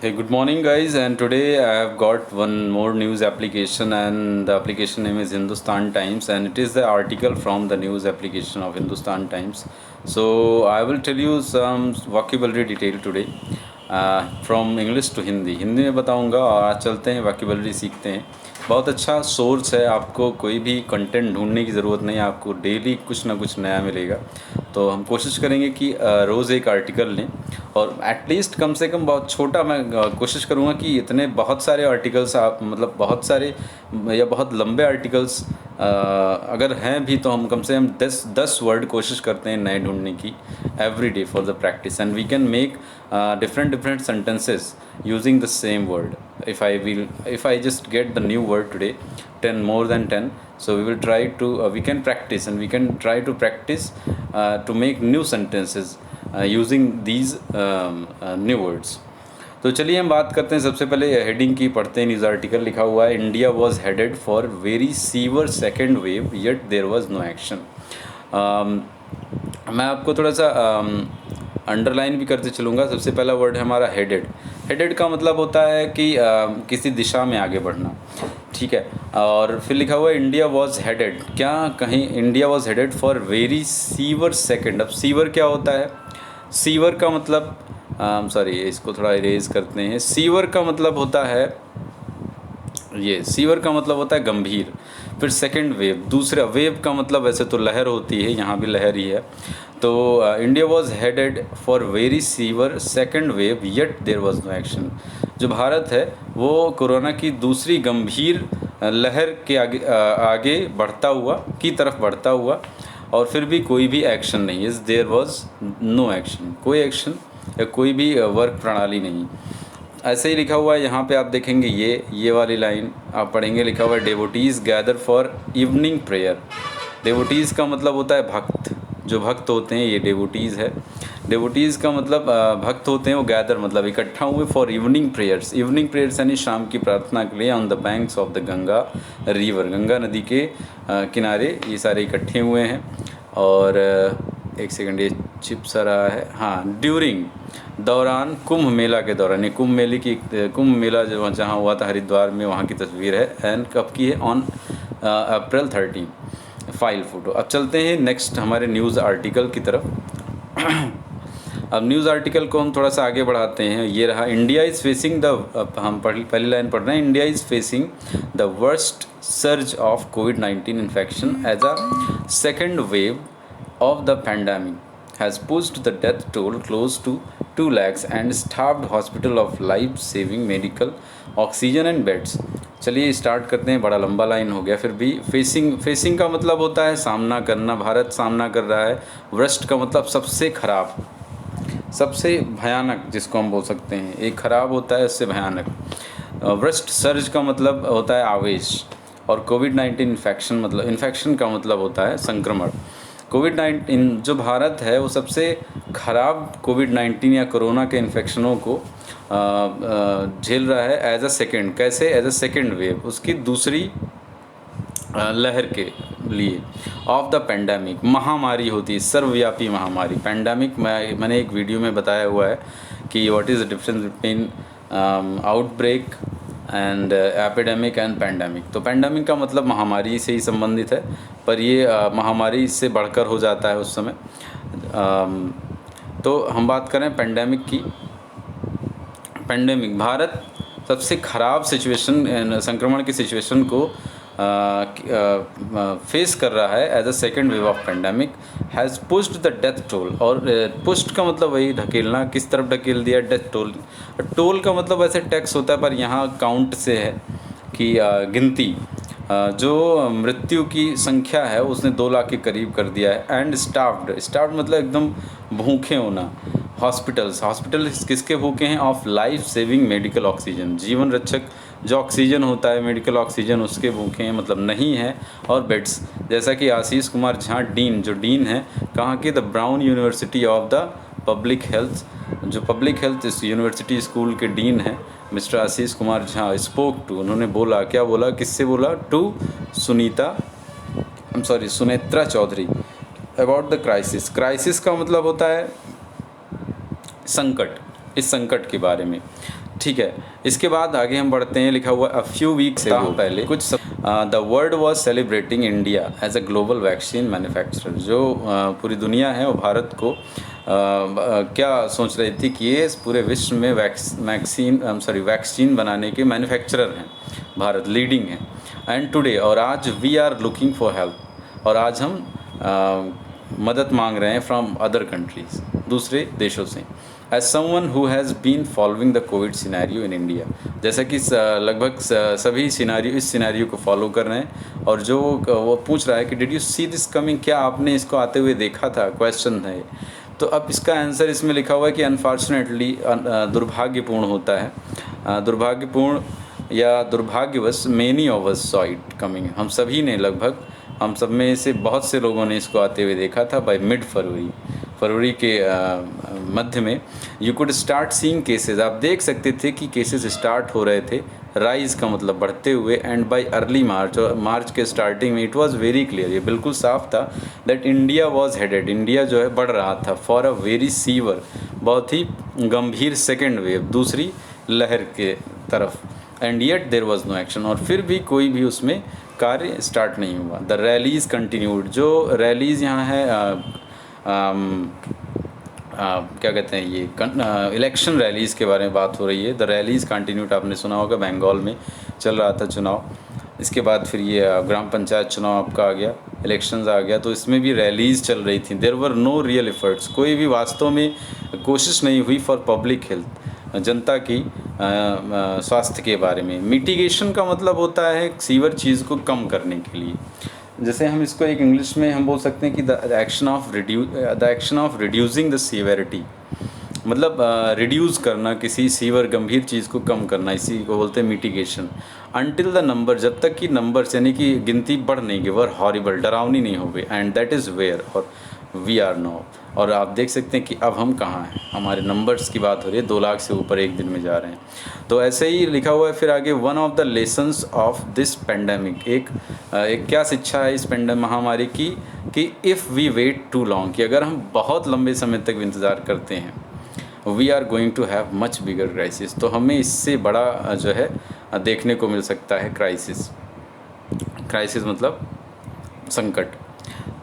Hey, good morning, guys. And today I have got one more news application, and the application name is Hindustan Times, and it is the article from the news application of Hindustan Times. So I will tell you some vocabulary detail today from English to Hindi. Hindi में बताऊंगा और आज चलते हैं vocabulary सीखते हैं. बहुत अच्छा सोर्स है, आपको कोई भी कंटेंट ढूंढने की ज़रूरत नहीं है, आपको डेली कुछ ना कुछ नया मिलेगा. तो हम कोशिश करेंगे कि रोज़ एक आर्टिकल लें और एटलीस्ट कम से कम बहुत छोटा मैं कोशिश करूँगा कि इतने बहुत सारे आर्टिकल्स आप मतलब बहुत सारे या बहुत लंबे आर्टिकल्स अगर हैं भी तो हम कम से कम 10 वर्ड कोशिश करते हैं नए ढूंढने की every day for the practice and we can make different sentences using the same word. If I just get the new word today, 10 more than 10, so we can practice and we can try to practice to make new sentences using these new words. तो चलिए हम बात करते हैं. सबसे पहले heading की पढ़ते हैं. न्यूज़ आर्टिकल लिखा हुआ है, India was headed for very severe second wave yet there was no action. मैं आपको थोड़ा सा अंडरलाइन भी करते चलूँगा. सबसे पहला वर्ड है हमारा हेडेड. हेडेड का मतलब होता है कि किसी दिशा में आगे बढ़ना, ठीक है. और फिर लिखा हुआ है इंडिया वॉज हेडेड. क्या कहीं India was headed for very severe second. अब सीवर क्या होता है? सीवर का मतलब सॉरी इसको थोड़ा इरेज करते हैं. सीवर का मतलब होता है सीवर का मतलब होता है गंभीर. फिर सेकेंड वेव, दूसरा वेव का मतलब वैसे तो लहर होती है, यहाँ भी लहर ही है. तो India was headed for very severe second wave yet there was no action. जो भारत है वो कोरोना की दूसरी गंभीर लहर के आगे बढ़ता हुआ की तरफ बढ़ता हुआ और फिर भी कोई भी एक्शन नहीं. Is there was no action, कोई एक्शन या कोई भी वर्क प्रणाली नहीं. ऐसे ही लिखा हुआ है यहाँ पे आप देखेंगे ये वाली लाइन आप पढ़ेंगे. लिखा हुआ है डेवोटीज़ गैदर फॉर इवनिंग प्रेयर. डेवोटीज़ का मतलब होता है भक्त. जो भक्त होते हैं ये डेवोटीज़ है. डेवोटीज़ का मतलब भक्त होते हैं. वो गैदर मतलब इकट्ठा हुए for evening prayers. Evening prayers यानी शाम की प्रार्थना के लिए on the banks of the Ganga river. Ganga नदी के किनारे ये सारे इकट्ठे हुए हैं. और एक सेकंड ये चिप सा रहा है. हाँ, ड्यूरिंग दौरान कुंभ मेला के दौरान. ये कुंभ मेला जो जहाँ हुआ था हरिद्वार में, वहाँ की तस्वीर है. एंड कब की है? On April 13. File photo. अब चलते हैं नेक्स्ट हमारे न्यूज़ आर्टिकल की तरफ. अब न्यूज़ आर्टिकल को हम थोड़ा सा आगे बढ़ाते हैं. ये रहा, इंडिया इज़ फेसिंग द हम पहली लाइन पढ़ रहे हैं. India is facing the worst surge of कोविड-19 infection as a second wave of the pandemic has pushed the death toll close to 2 lakhs and starved hospital of life-saving medical oxygen and beds. चलिए start करते हैं. बड़ा लंबा line हो गया फिर भी. फेसिंग का मतलब होता है सामना करना. भारत सामना कर रहा है. वर्स्ट का मतलब सबसे खराब, सबसे भयानक जिसको हम बोल सकते हैं. एक खराब होता है, उससे भयानक. वर्स्ट सर्ज का मतलब होता है आवेश. और कोविड-19 इन्फेक्शन का मतलब होता है संक्रमण. कोविड-19 जो भारत है वो सबसे ख़राब कोविड-19 या कोरोना के इन्फेक्शनों को झेल रहा है एज अ सेकेंड. कैसे? एज अ सेकेंड वेव, उसकी दूसरी लहर के लिए. ऑफ द पेंडेमिक, महामारी होती है, सर्वव्यापी महामारी. पेंडेमिक मैंने एक वीडियो में बताया हुआ है कि what is the difference between outbreak and epidemic and pandemic. तो पेंडेमिक का मतलब महामारी से ही संबंधित है, पर ये महामारी से बढ़कर हो जाता है उस समय. तो हम बात करें पेंडेमिक की. पेंडेमिक भारत सबसे ख़राब सिचुएशन, संक्रमण की सिचुएशन को फेस कर रहा है as a second wave of pandemic. Has pushed the death toll. और पुश्ड का मतलब वही ढकेलना, किस तरफ ढकेल दिया? Death toll. टोल का मतलब वैसे टैक्स होता है, पर यहाँ काउंट से है कि गिनती. जो मृत्यु की संख्या है उसने 2 लाख के करीब कर दिया है. एंड स्टार्व्ड मतलब एकदम भूखे होना. हॉस्पिटल किसके भूखे हैं? Of life saving medical oxygen. जीवन रक्षक जो ऑक्सीजन होता है, मेडिकल ऑक्सीजन, उसके भूखे हैं मतलब नहीं है. और बेड्स, जैसा कि आशीष कुमार झा डीन है कहाँ के? The Brown University of the public health. जो पब्लिक हेल्थ इस यूनिवर्सिटी स्कूल के डीन हैं mister Ashish Kumar Jha spoke to. उन्होंने बोला, क्या बोला, किससे बोला? To Sunetra Chaudhuri about the crisis. Crisis का मतलब होता है संकट. इस संकट के बारे में. ठीक है, इसके बाद आगे हम बढ़ते हैं। लिखा हुआ अ फ्यू वीक्स पहले कुछ the world was celebrating India as a global vaccine manufacturer. जो पूरी दुनिया है वो भारत को क्या सोच रही थी कि ये इस पूरे विश्व में वैक्सीन बनाने के मैन्युफैक्चरर हैं, भारत लीडिंग है। एंड टुडे, और आज we are looking for help, और आज हम मदद मांग रहे हैं फ्रॉम अदर कंट्रीज़, दूसरे देशों से। As someone who has been following the COVID scenario in India, जैसा कि लगभग सभी सिनेरियो इस सिनेरियो को फॉलो कर रहे हैं। और जो वो पूछ रहा है कि did you see this coming, क्या आपने इसको आते हुए देखा था, क्वेश्चन है। तो अब इसका आंसर इसमें लिखा हुआ है कि अनफॉर्चुनेटली, दुर्भाग्यपूर्ण होता है, दुर्भाग्यपूर्ण या दुर्भाग्यवश, many of us saw it coming, हम सभी ने, लगभग हम सब में से बहुत से लोगों ने इसको आते हुए देखा था। बाय मिड फरवरी के मध्य में you could start seeing cases, आप देख सकते थे कि केसेस स्टार्ट हो रहे थे, राइज का मतलब बढ़ते हुए। एंड बाय अर्ली मार्च, और मार्च के स्टार्टिंग में इट वाज वेरी क्लियर, ये बिल्कुल साफ था that India was headed, India जो है बढ़ रहा था फॉर अ वेरी सीवर, बहुत ही गंभीर सेकेंड वेव, दूसरी लहर के तरफ। And yet there was no action, और फिर भी कोई भी उसमें कार्य स्टार्ट नहीं हुआ। द रैलीज़ कंटिन्यूड, जो रैलीज़ यहाँ है क्या कहते हैं, ये इलेक्शन रैलीज़ के बारे में बात हो रही है। द रैलीज़ कंटिन्यूड, आपने सुना होगा, बंगाल में चल रहा था चुनाव। इसके बाद फिर ये ग्राम पंचायत चुनाव आपका आ गया, इलेक्शंस आ गया, तो इसमें भी रैलीज़ चल रही थी। There were no real efforts, कोई भी वास्तव में कोशिश नहीं हुई फॉर पब्लिक हेल्थ, जनता की स्वास्थ्य के बारे में। मिटिगेशन का मतलब होता है सीवर चीज़ को कम करने के लिए। जैसे हम इसको एक इंग्लिश में हम बोल सकते हैं कि the action of reducing the severity, मतलब रिड्यूस करना किसी सीवर गंभीर चीज़ को कम करना, इसी को बोलते हैं मिटिगेशन। अनटिल द नंबर, जब तक कि नंबर्स यानी कि गिनती बढ़ नहीं गई, वर हॉरिबल, डरावनी नहीं हो गई। एंड दैट इज़ वेयर और वी आर नाउ, और आप देख सकते हैं कि अब हम कहाँ हैं, हमारे नंबर्स की बात हो रही है, 2 लाख से ऊपर एक दिन में जा रहे हैं। तो ऐसे ही लिखा हुआ है फिर आगे, one of the lessons of this pandemic, एक क्या शिक्षा है इस महामारी की, कि if we wait too long, कि अगर हम बहुत लंबे समय तक इंतज़ार करते हैं, we are going to have much bigger crisis, तो हमें इससे बड़ा जो है देखने को मिल सकता है क्राइसिस मतलब संकट।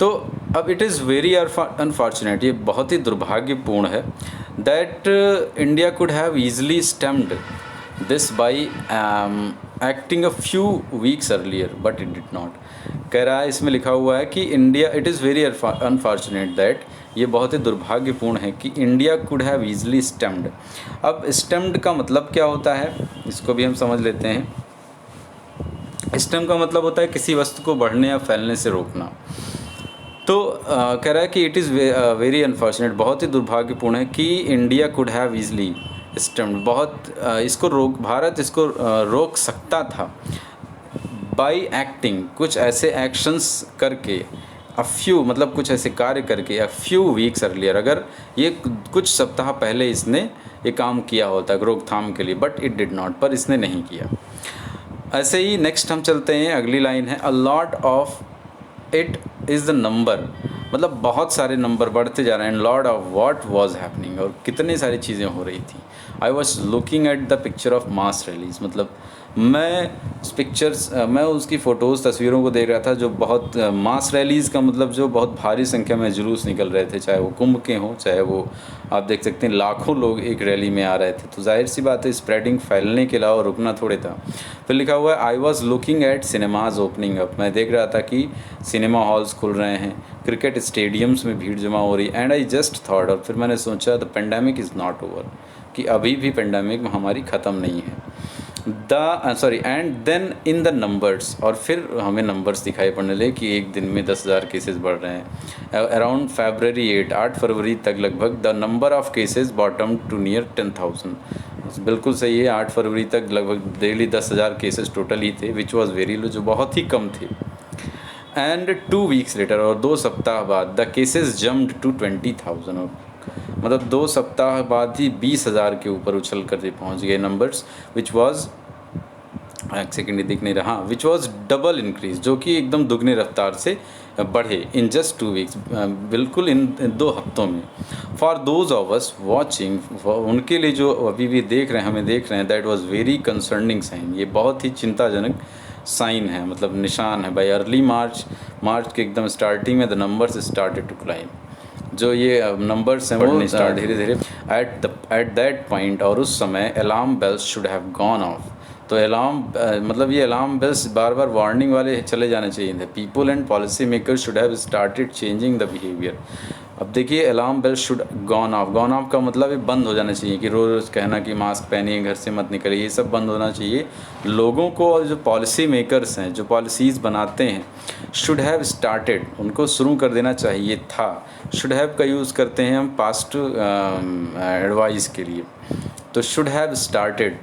तो अब इट इज़ वेरी अनफॉर्चुनेट, ये बहुत ही दुर्भाग्यपूर्ण है, that India could have easily stemmed this by acting a few weeks earlier but it did not. कह रहा है, इसमें लिखा हुआ है कि India, it is very unfortunate that, ये बहुत ही दुर्भाग्यपूर्ण है कि India could have easily stemmed. अब स्टेम्ड का मतलब क्या होता है, इसको भी हम समझ लेते हैं। स्टेम का मतलब होता है किसी वस्तु को बढ़ने या फैलने से रोकना। तो कह रहा है कि इट इज़ वेरी अनफॉर्चुनेट, बहुत ही दुर्भाग्यपूर्ण है कि India could have easily stemmed, Bharat इसको रोक सकता था बाई एक्टिंग, कुछ ऐसे एक्शंस करके, अ फ्यू मतलब कुछ ऐसे कार्य करके, अ फ्यू वीक्स अर्लियर, अगर ये कुछ सप्ताह पहले इसने ये काम किया होता रोकथाम के लिए, बट इट डिड नॉट, पर इसने नहीं किया। ऐसे ही नेक्स्ट हम चलते हैं, अगली लाइन है, a lot of it is the number, मतलब बहुत सारे नंबर बढ़ते जा रहे हैं। Lord of what was happening, और कितनी सारी चीज़ें हो रही थी। I was looking at the picture of mass rallies, मतलब मैं उसकी फ़ोटोज़, तस्वीरों को देख रहा था, जो बहुत मास रैलीज़ का मतलब जो बहुत भारी संख्या में जुलूस निकल रहे थे, चाहे वो कुंभ के हों, चाहे वो आप देख सकते हैं लाखों लोग एक रैली में आ रहे थे। तो जाहिर सी बात है, स्प्रेडिंग, फैलने के अलावा रुकना थोड़े था। फिर लिखा हुआ है, I was looking at cinemas opening up, मैं देख रहा था कि सिनेमा हॉल्स खुल रहे हैं, क्रिकेट स्टेडियम्स में भीड़ जमा हो रही। एंड आई जस्ट थॉट, और फिर मैंने सोचा, the pandemic is not over, कि अभी भी पेंडेमिक महामारी ख़त्म नहीं है। And then in the numbers, और फिर हमें नंबर्स दिखाई पड़ने लगे कि एक दिन में 10,000 केसेस बढ़ रहे हैं। अराउंड February 8 फरवरी तक लगभग the number of cases bottom to near 10,000। बिल्कुल सही है, 8 फरवरी तक लगभग डेली 10,000 केसेस टोटल ही थे, विच वॉज वेरी लो, जो बहुत ही कम थे। एंड 2 वीक्स लेटर, और 2 सप्ताह बाद, द केसेस जम्प्ड टू 20,000, मतलब 2 सप्ताह बाद ही 20,000 के ऊपर उछल कर पहुंच गए नंबर्स, विच वाज एक सेकेंड, ये दिख नहीं रहा, विच वॉज डबल इंक्रीज, जो कि एकदम दुगनी रफ्तार से बढ़े इन जस्ट 2 वीक्स, बिल्कुल इन 2 हफ्तों में। For those of us watching, उनके लिए जो अभी भी देख रहे हैं, हमें देख रहे हैं, that was very concerning sign, ये बहुत ही चिंताजनक साइन है, मतलब निशान है। बाई अर्ली मार्च के एकदम स्टार्टिंग में the numbers started to climb, जो ये नंबर्स हैं वो स्टार्ट धीरे धीरे एट दैट पॉइंट, और उस समय alarm bells should have gone off. तो अलार्म मतलब ये अलार्म बेल्स बार बार वार्निंग वाले चले जाने चाहिए थे। People and policy makers should have started changing the behaviour. अब देखिए, alarm bell should gone off का मतलब ये बंद हो जाना चाहिए कि रोज़ रोज़ कहना कि मास्क पहनिए, घर से मत निकलिए, ये सब बंद होना चाहिए। लोगों को, और जो पॉलिसी मेकर्स हैं, जो पॉलिसीज़ बनाते हैं, शुड हैव स्टार्टेड, उनको शुरू कर देना चाहिए था। शुड हैव का यूज़ करते हैं हम पास्ट एडवाइस के लिए, तो शुड हैव स्टार्टेड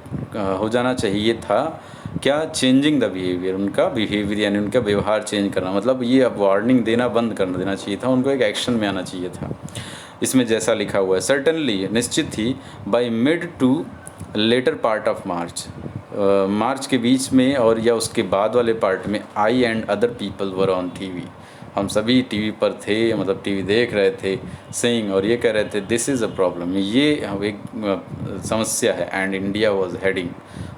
हो जाना चाहिए था क्या, चेंजिंग द बिहेवियर, उनका बिहेवियर यानी उनका व्यवहार चेंज करना, मतलब ये अब वार्निंग देना बंद कर देना चाहिए था, उनको एक एक्शन में आना चाहिए था। इसमें जैसा लिखा हुआ है, सर्टनली, निश्चित ही, by mid to later part of March के बीच में और या उसके बाद वाले पार्ट में, I and other people were on TV, हम सभी टीवी पर थे, मतलब टीवी देख रहे थे, सेइंग, और ये कह रहे थे दिस इज़ अ प्रॉब्लम, ये एक समस्या है, एंड इंडिया वाज हेडिंग,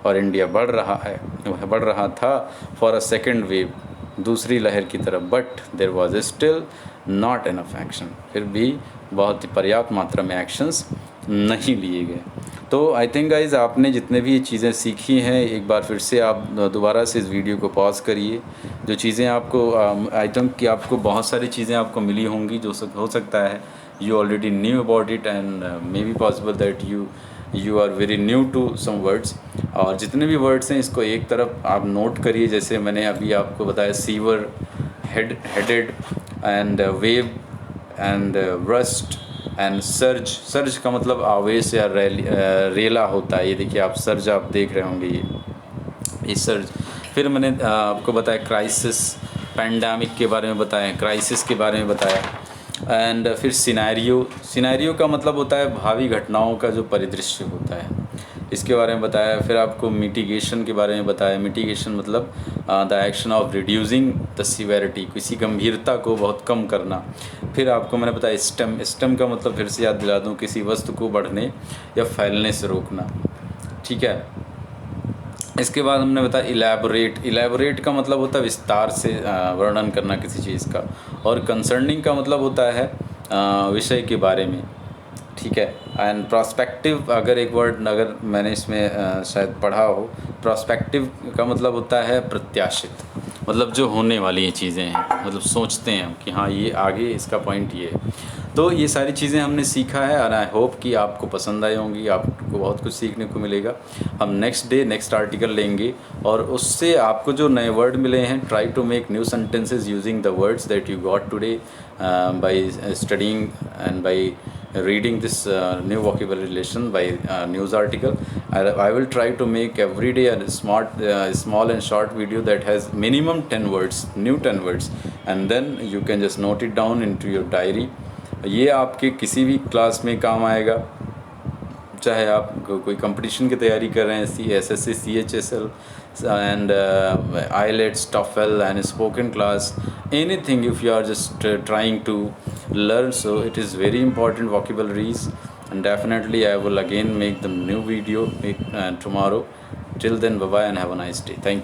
और इंडिया बढ़ रहा था फॉर अ सेकेंड वेव, दूसरी लहर की तरफ, but there was still not enough action, फिर भी बहुत ही पर्याप्त मात्रा में एक्शंस नहीं लिए गए। तो आई थिंक गाइज़, आपने जितने भी ये चीज़ें सीखी हैं, एक बार फिर से आप दोबारा से इस वीडियो को पॉज करिए। जो चीज़ें आपको आई थिंक कि आपको बहुत सारी चीज़ें आपको मिली होंगी, जो हो सकता है you already knew about it, and may be possible that you are very new to some words. और जितने भी वर्ड्स हैं, इसको एक तरफ आप नोट करिए, जैसे मैंने अभी आपको बताया, sewer, headed and wave and rust and surge का मतलब आवेश या रेला होता है। ये देखिए, आप सर्ज आप देख रहे होंगे, ये सर्ज। फिर मैंने आपको बताया क्राइसिस, पैंडेमिक के बारे में बताया, क्राइसिस के बारे में बताया, एंड फिर सिनेरियो का मतलब होता है भावी घटनाओं का जो परिदृश्य होता है, इसके बारे में बताया। फिर आपको मिटिगेशन के बारे में बताया, मिटिगेशन मतलब the action of reducing the severity, किसी गंभीरता को बहुत कम करना। फिर आपको मैंने बताया स्टेम का मतलब फिर से याद दिला दूँ, किसी वस्तु को बढ़ने या फैलने से रोकना, ठीक है। इसके बाद हमने बताया इलेबोरेट का मतलब होता है विस्तार से वर्णन करना किसी चीज़ का, और कंसर्निंग का मतलब होता है विषय के बारे में, ठीक है। एंड प्रोस्पेक्टिव, अगर एक वर्ड अगर मैंने इसमें शायद पढ़ा हो, प्रोस्पेक्टिव का मतलब होता है प्रत्याशित, मतलब जो होने वाली ये चीज़ें हैं, मतलब सोचते हैं कि हाँ ये आगे इसका पॉइंट ये है। तो ये सारी चीज़ें हमने सीखा है, और आई होप कि आपको पसंद आई होंगी, आपको बहुत कुछ सीखने को मिलेगा। हम नेक्स्ट आर्टिकल लेंगे, और उससे आपको जो नए वर्ड मिले हैं, try to make new sentences using the words that you got today by studying and by reading this new vocabulary lesson by news article. I will try to make every day a small and short video that has minimum 10 words, new 10 words, and then you can just note it down into your diary. ये आपके किसी भी class में काम आएगा, चाहे आप कोई कंपटीशन की तैयारी कर रहे हैं, SSC, CHSL and IELTS, TOEFL and spoken class, anything, if you are just trying to learn, so it is very important vocabularies, and definitely I will again make the new video tomorrow. Till then, bye bye and have a nice day. Thank you.